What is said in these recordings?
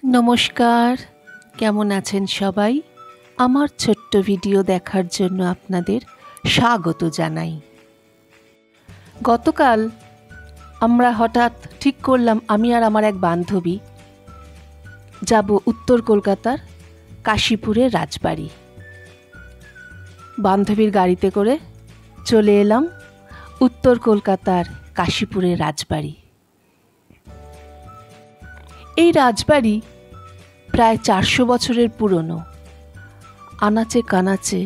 নমস্কার, কেমন আছেন সবাই? আমার ছোট্ট ভিডিও দেখার জন্য আপনাদের স্বাগত জানাই। গতকাল আমরা হঠাৎ ঠিক করলাম, আমি আর আমার এক বান্ধবী যাব উত্তর কলকাতার কাশীপুরের রাজবাড়ি। বান্ধবীর গাড়িতে করে চলে এলাম উত্তর কলকাতার কাশীপুরের রাজবাড়ি। এই রাজবাড়ি প্রায় 400 বছরের পুরনো। আনাচে কানাচে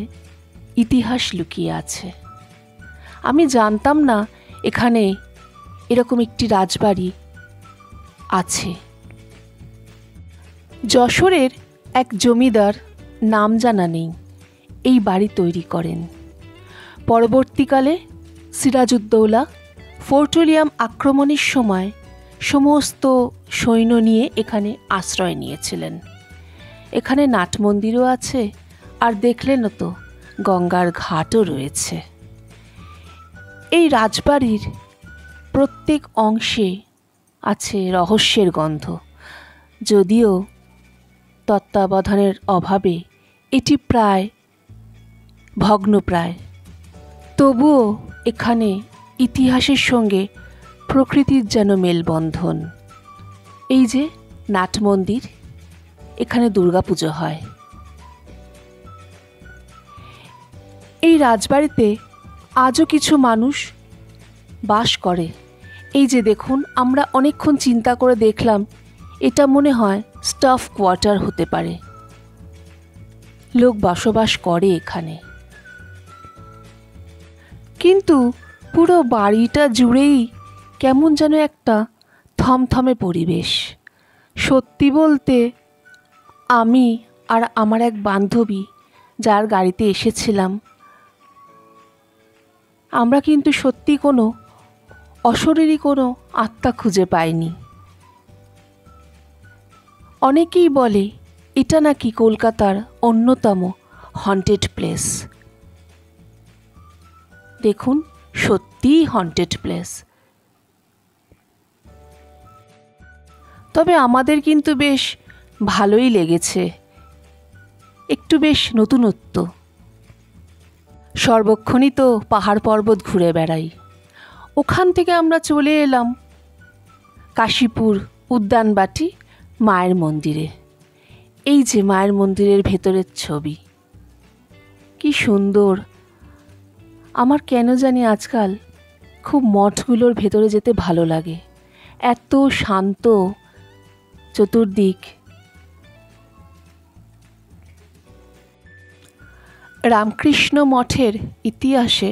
ইতিহাস লুকিয়ে আছে। আমি জানতাম না এখানে এরকম একটি রাজবাড়ি আছে। যশোরের এক জমিদার, নাম জানা নেই, এই বাড়ি তৈরি করেন। পরবর্তীকালে সিরাজউদ্দৌলা ফোর্ট উইলিয়াম আক্রমণের সময় সমস্ত সৈন্য নিয়ে এখানে আশ্রয় নিয়েছিলেন। এখানে নাট মন্দিরও আছে, আর দেখলেন তো গঙ্গার ঘাটও রয়েছে। এই রাজবাড়ির প্রত্যেক অংশে আছে রহস্যের গন্ধ, যদিও তত্ত্বাবধানের অভাবে এটি প্রায় ভগ্নপ্রায়। তবুও এখানে ইতিহাসের সঙ্গে প্রকৃতির যেন মেলবন্ধন। এই যে নাট মন্দির, এখানে দুর্গাপুজো হয়। এই রাজবাড়িতে আজও কিছু মানুষ বাস করে। এই যে দেখুন, আমরা অনেকক্ষণ চিন্তা করে দেখলাম এটা মনে হয় স্টাফ কোয়ার্টার হতে পারে। লোক বসবাস করে এখানে, কিন্তু পুরো বাড়িটা জুড়েই কেমন যেন একটা থমথমে পরিবেশ। সত্যি বলতে, আমি আর আমার এক বান্ধবী যার গাড়িতে এসেছিলাম, আমরা কিন্তু সত্যি কোনো অশরীরী কোনো আত্মা খুঁজে পাইনি। অনেকেই বলে এটা নাকি কলকাতার অন্যতম হন্টেড প্লেস। দেখুন, সত্যিই হন্টেড প্লেস। তবে আমাদের কিন্তু বেশ ভালোই লেগেছে, একটু বেশ নতুনত্ব। সর্বক্ষণই তো পাহাড় পর্বত ঘুরে বেড়াই। ওখান থেকে আমরা চলে এলাম কাশীপুর উদ্যানবাটি মায়ের মন্দিরে। এই যে মায়ের মন্দিরের ভেতরের ছবি, কি সুন্দর। আমার কেন জানি আজকাল খুব মঠগুলোর ভেতরে যেতে ভালো লাগে, এত শান্ত চতুর্দিক। রামকৃষ্ণ মঠের ইতিহাসে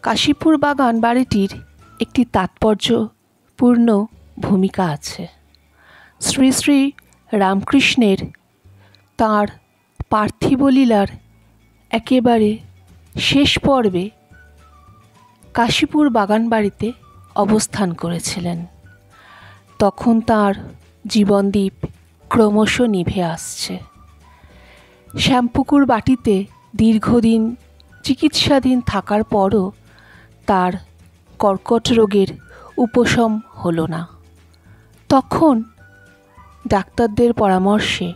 কাশীপুর বাগান বাড়িটির একটি তাৎপর্যপূর্ণ ভূমিকা আছে। শ্রী শ্রী রামকৃষ্ণের তাঁর পার্থিব লীলার একেবারে শেষ পর্বে কাশীপুর বাগান বাড়িতে অবস্থান করেছিলেন। তখন তাঁর জীবনদীপ ক্রমশ নিভে আসছে। শ্যামপুকুর বাটিতে দীর্ঘদিন চিকিৎসাধীন থাকার পরও তার কর্কট রোগের উপশম হলো না। তখন ডাক্তারদের পরামর্শে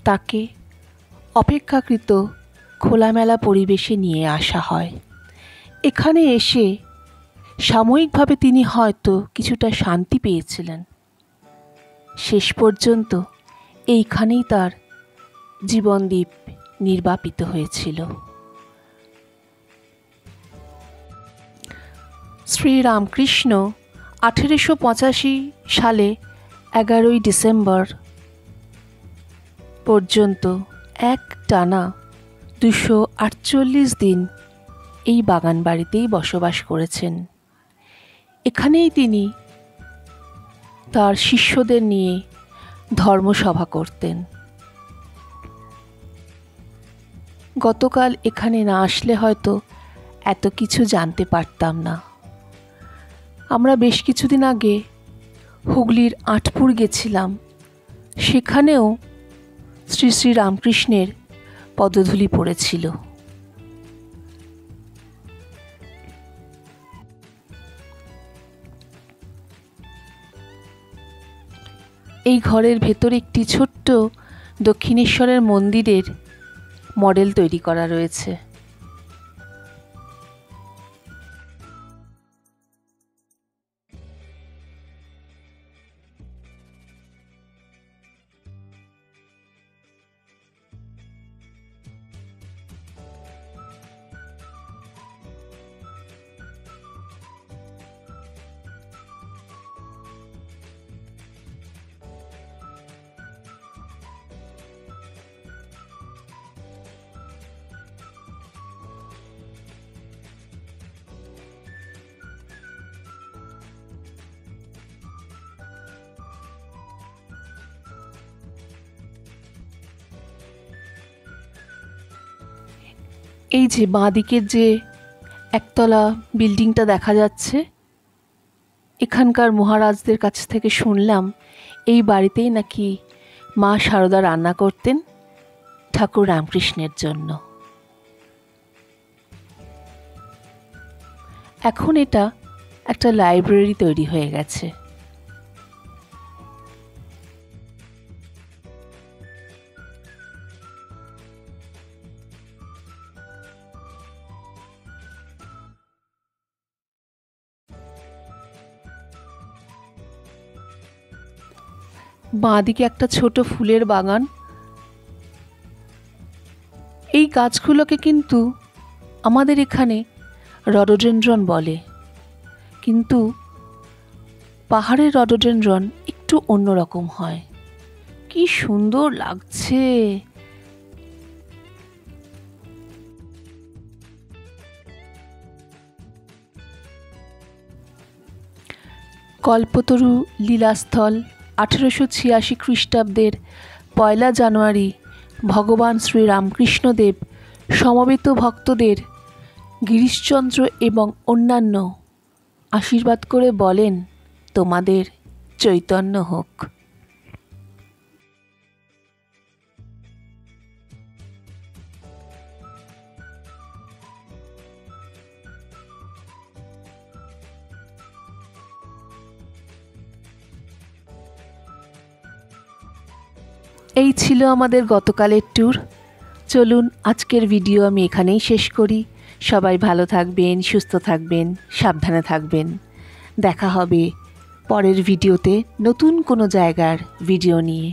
তাকে অপেক্ষাকৃত খোলামেলা পরিবেশে নিয়ে আসা হয়। এখানে এসে সাময়িকভাবে তিনি হয়তো কিছুটা শান্তি পেয়েছিলেন। শেষ পর্যন্ত এইখানেই তার জীবনদীপ নির্বাপিত হয়েছিল। শ্রীরামকৃষ্ণ 1885 সালে 11ই ডিসেম্বর পর্যন্ত এক টানা 248 দিন এই বাগান বাড়িতেই বসবাস করেছেন। এখানেই তিনি তার শিষ্যদের নিয়ে ধর্মসভা করতেন। গতকাল এখানে না আসলে হয়তো এত কিছু জানতে পারতাম না। আমরা বেশ কিছুদিন আগে হুগলির আঁটপুর গেছিলাম, সেখানেও শ্রী শ্রী রামকৃষ্ণের পদধূলি পড়েছিল। এই ঘরের ভেতর একটি ছোট্ট দক্ষিণেশ্বরের মন্দিরের মডেল তৈরি করা রয়েছে। এই যে বাঁদিকের যে একতলা বিল্ডিংটা দেখা যাচ্ছে, এখানকার মহারাজদের কাছ থেকে শুনলাম এই বাড়িতেই নাকি মা সারদা রান্না করতেন ঠাকুর রামকৃষ্ণের জন্য। এখন এটা একটা লাইব্রেরি তৈরি হয়ে গেছে। বাঁদিকে একটা ছোট ফুলের বাগান। এই গাছগুলোকে কিন্তু আমাদের এখানে রডোডেনড্রন বলে, কিন্তু পাহাড়ের রডোডেনড্রন একটু অন্যরকম হয়। কি সুন্দর লাগছে! কল্পতরু লীলাস্থল 1886 খ্রিস্টাব্দের 1 জানুয়ারি ভগবান শ্রী রামকৃষ্ণদেব সমবেত ভক্তদের গিরিশচন্দ্র এবং অন্যান্য আশীর্বাদ করে বলেন, তোমাদের চৈতন্য হোক। এই ছিল আমাদের গতকালের ট্যুর। চলুন আজকের ভিডিও আমি এখানেই শেষ করি। সবাই ভালো থাকবেন, সুস্থ থাকবেন, সাবধানে থাকবেন। দেখা হবে পরের ভিডিওতে নতুন কোনো জায়গার ভিডিও নিয়ে।